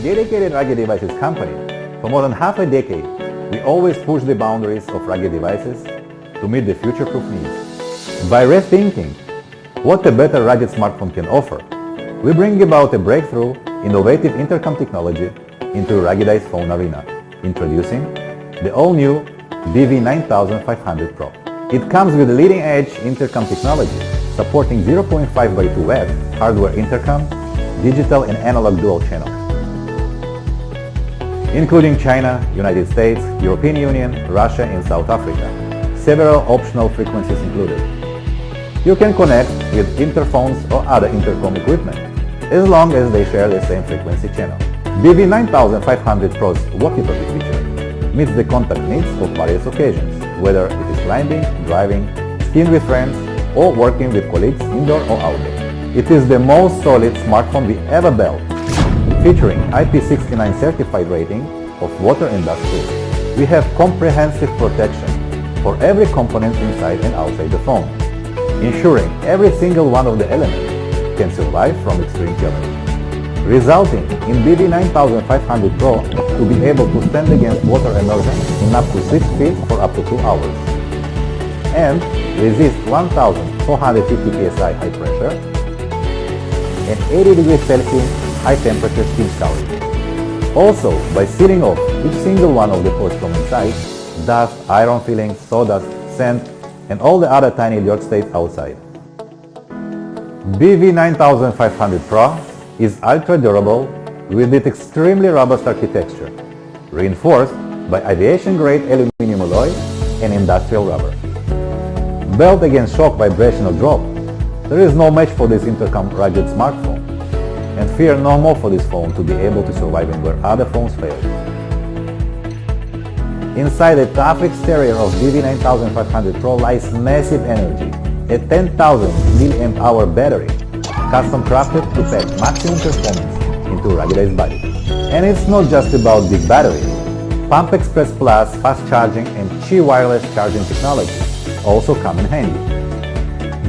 dedicated rugged devices company, for more than half a decade, we always push the boundaries of rugged devices to meet the future-proof needs. By rethinking what a better rugged smartphone can offer, we bring about a breakthrough, innovative intercom technology into the ruggedized phone arena, introducing the all-new BV9500 Pro. It comes with leading-edge intercom technology, supporting 0.5 by 2 Web hardware intercom, digital and analog dual channels, including China, United States, European Union, Russia and South Africa. Several optional frequencies included. You can connect with interphones or other intercom equipment, as long as they share the same frequency channel. BV9500 Pro's walkie-talkie feature meets the contact needs of various occasions, whether it is climbing, driving, skiing with friends, or working with colleagues indoor or outdoor. It is the most solid smartphone we ever built, featuring IP69 certified rating of water and dust proof. We have comprehensive protection for every component inside and outside the phone, ensuring every single one of the elements can survive from extreme challenge, resulting in BV9500 Pro to be able to stand against water immersion in up to 6 feet for up to 2 hours, and resist 1450 psi high pressure and 80 degrees Celsius high temperature skin scouring. Also, by sealing off each single one of the pores from inside, dust, iron fillings, sawdust, sand, and all the other tiny dirt stays outside. BV9500 Pro is ultra durable with its extremely robust architecture, reinforced by aviation-grade aluminum alloy and industrial rubber. Built against shock vibrational drop, there is no match for this intercom rugged smartphone, and fear no more for this phone to be able to survive and where other phones fail. Inside the tough exterior of BV9500 Pro lies massive energy, a 10,000 mAh battery, custom crafted to pack maximum performance into a ruggedized body. And it's not just about big batteries. Pump Express Plus, fast charging and Qi wireless charging technology also come in handy,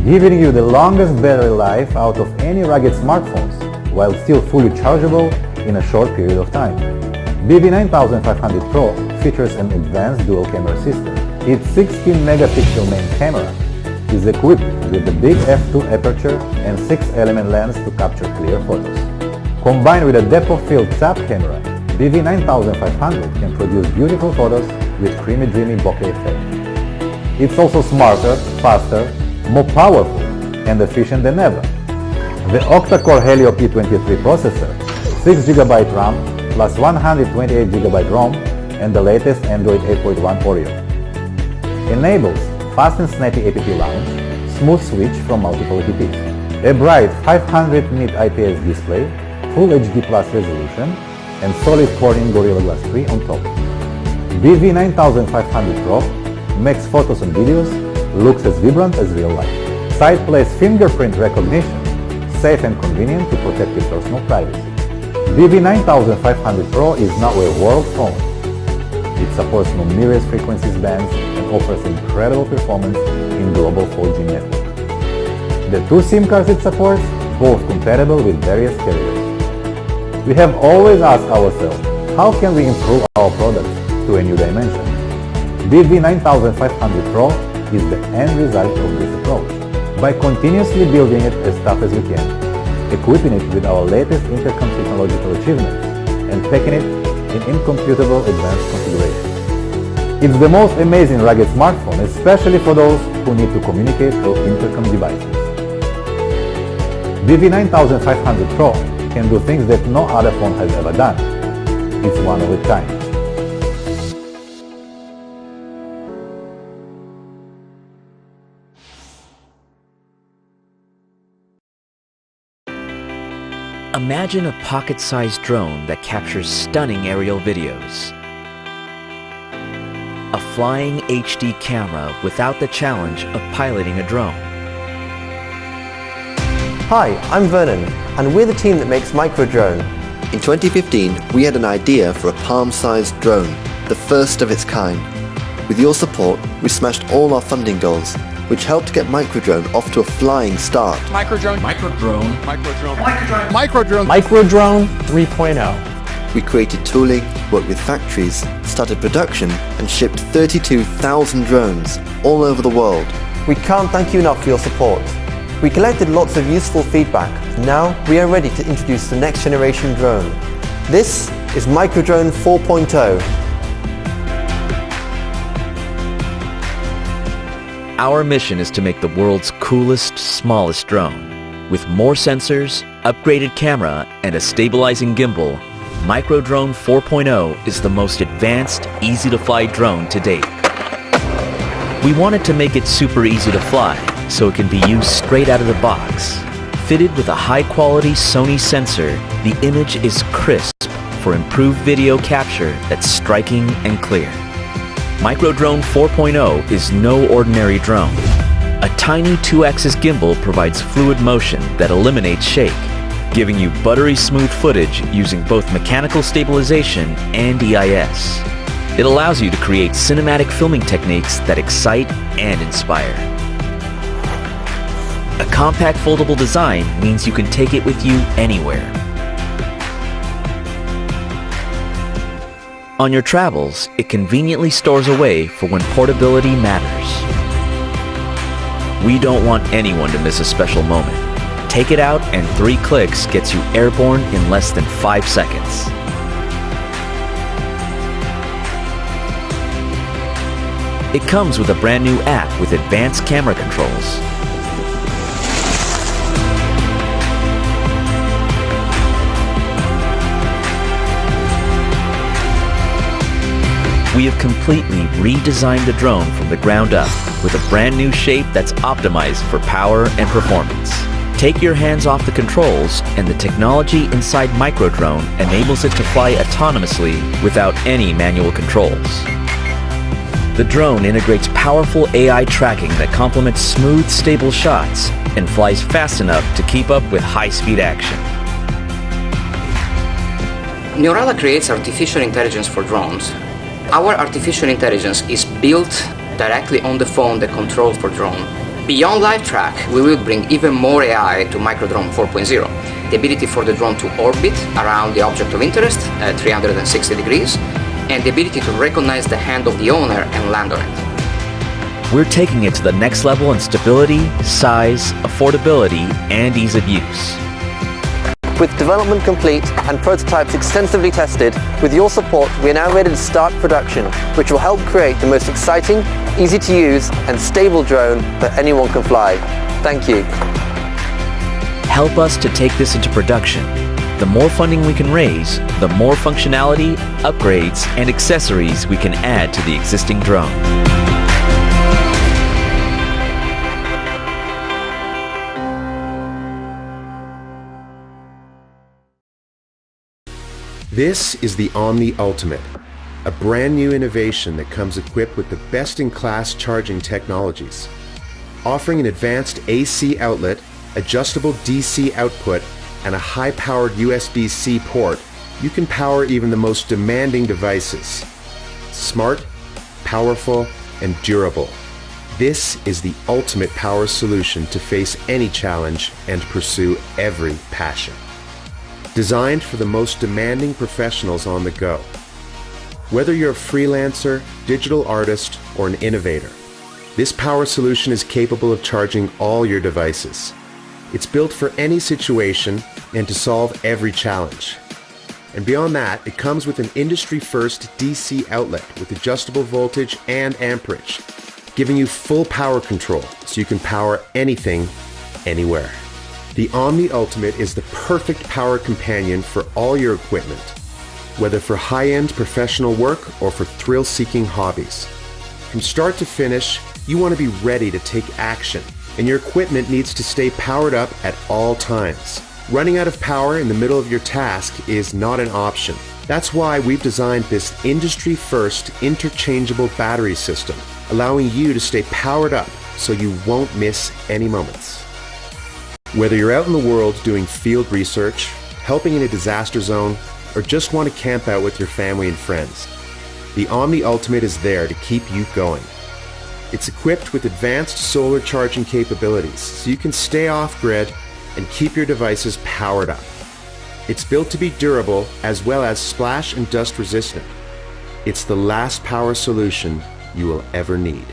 giving you the longest battery life out of any rugged smartphones while still fully chargeable in a short period of time. BV9500 Pro features an advanced dual camera system. Its 16-megapixel main camera is equipped with the big f2 aperture and 6-element lens to capture clear photos. Combined with a depth of field tap camera, BV9500 can produce beautiful photos with creamy dreamy bokeh effect. It's also smarter, faster, more powerful and efficient than ever. The octa-core Helio P23 processor, 6GB RAM plus 128GB ROM and the latest Android 8.1 Oreo, enables fast and snappy app launch, smooth switch from multiple apps, a bright 500 nit IPS display, Full HD Plus resolution, and solid Corning Gorilla Glass 3 on top. BV9500 Pro makes photos and videos looks as vibrant as real life. Side-place fingerprint recognition, safe and convenient to protect your personal privacy. BV9500 Pro is now a world phone. It supports numerous frequencies bands and offers incredible performance in global 4G network. The 2 SIM cards it supports, both compatible with various carriers. We have always asked ourselves, how can we improve our products to a new dimension? BV9500 Pro is the end result of this approach. By continuously building it as tough as we can, equipping it with our latest intercom technological achievements, and packing it in incomputable advanced configurations. It's the most amazing rugged smartphone, especially for those who need to communicate through intercom devices. BV9500 Pro can do things that no other phone has ever done. It's one of a kind. Imagine a pocket-sized drone that captures stunning aerial videos. A flying HD camera without the challenge of piloting a drone. Hi, I'm Vernon, and we're the team that makes Microdrone. In 2015, we had an idea for a palm-sized drone, the first of its kind. With your support, we smashed all our funding goals, which helped get Microdrone off to a flying start. Microdrone 3.0. We created tooling, worked with factories, started production, and shipped 32,000 drones all over the world. We can't thank you enough for your support. We collected lots of useful feedback. Now we are ready to introduce the next generation drone. This is Microdrone 4.0. Our mission is to make the world's coolest, smallest drone. With more sensors, upgraded camera, and a stabilizing gimbal, Microdrone 4.0 is the most advanced, easy-to-fly drone to date. We wanted to make it super easy to fly, so it can be used straight out of the box. Fitted with a high-quality Sony sensor, the image is crisp for improved video capture that's striking and clear. Microdrone 4.0 is no ordinary drone. A tiny 2-axis gimbal provides fluid motion that eliminates shake, giving you buttery smooth footage using both mechanical stabilization and EIS. It allows you to create cinematic filming techniques that excite and inspire. A compact foldable design means you can take it with you anywhere. On your travels, it conveniently stores away for when portability matters. We don't want anyone to miss a special moment. Take it out and 3 clicks gets you airborne in less than 5 seconds. It comes with a brand new app with advanced camera controls. We have completely redesigned the drone from the ground up with a brand new shape that's optimized for power and performance. Take your hands off the controls, and the technology inside Microdrone enables it to fly autonomously without any manual controls. The drone integrates powerful AI tracking that complements smooth, stable shots and flies fast enough to keep up with high-speed action. Neurala creates artificial intelligence for drones. Our artificial intelligence is built directly on the phone that controls the drone. Beyond live track, we will bring even more AI to Microdrone 4.0. The ability for the drone to orbit around the object of interest at 360 degrees, and the ability to recognize the hand of the owner and land on it. We're taking it to the next level in stability, size, affordability, and ease of use. With development complete and prototypes extensively tested, with your support, we are now ready to start production, which will help create the most exciting, easy to use, and stable drone that anyone can fly. Thank you. Help us to take this into production. The more funding we can raise, the more functionality, upgrades, and accessories we can add to the existing drone. This is the Omni Ultimate, a brand new innovation that comes equipped with the best-in-class charging technologies. Offering an advanced AC outlet, adjustable DC output, and a high-powered USB-C port, you can power even the most demanding devices. Smart, powerful, and durable. This is the ultimate power solution to face any challenge and pursue every passion. Designed for the most demanding professionals on the go. Whether you're a freelancer, digital artist, or an innovator, this power solution is capable of charging all your devices. It's built for any situation and to solve every challenge. And beyond that, it comes with an industry-first DC outlet with adjustable voltage and amperage, giving you full power control so you can power anything, anywhere. The Omni Ultimate is the perfect power companion for all your equipment, whether for high-end professional work or for thrill-seeking hobbies. From start to finish, you want to be ready to take action, and your equipment needs to stay powered up at all times. Running out of power in the middle of your task is not an option. That's why we've designed this industry-first interchangeable battery system, allowing you to stay powered up so you won't miss any moments. Whether you're out in the world doing field research, helping in a disaster zone, or just want to camp out with your family and friends, the Omni Ultimate is there to keep you going. It's equipped with advanced solar charging capabilities, so you can stay off-grid and keep your devices powered up. It's built to be durable as well as splash and dust resistant. It's the last power solution you will ever need.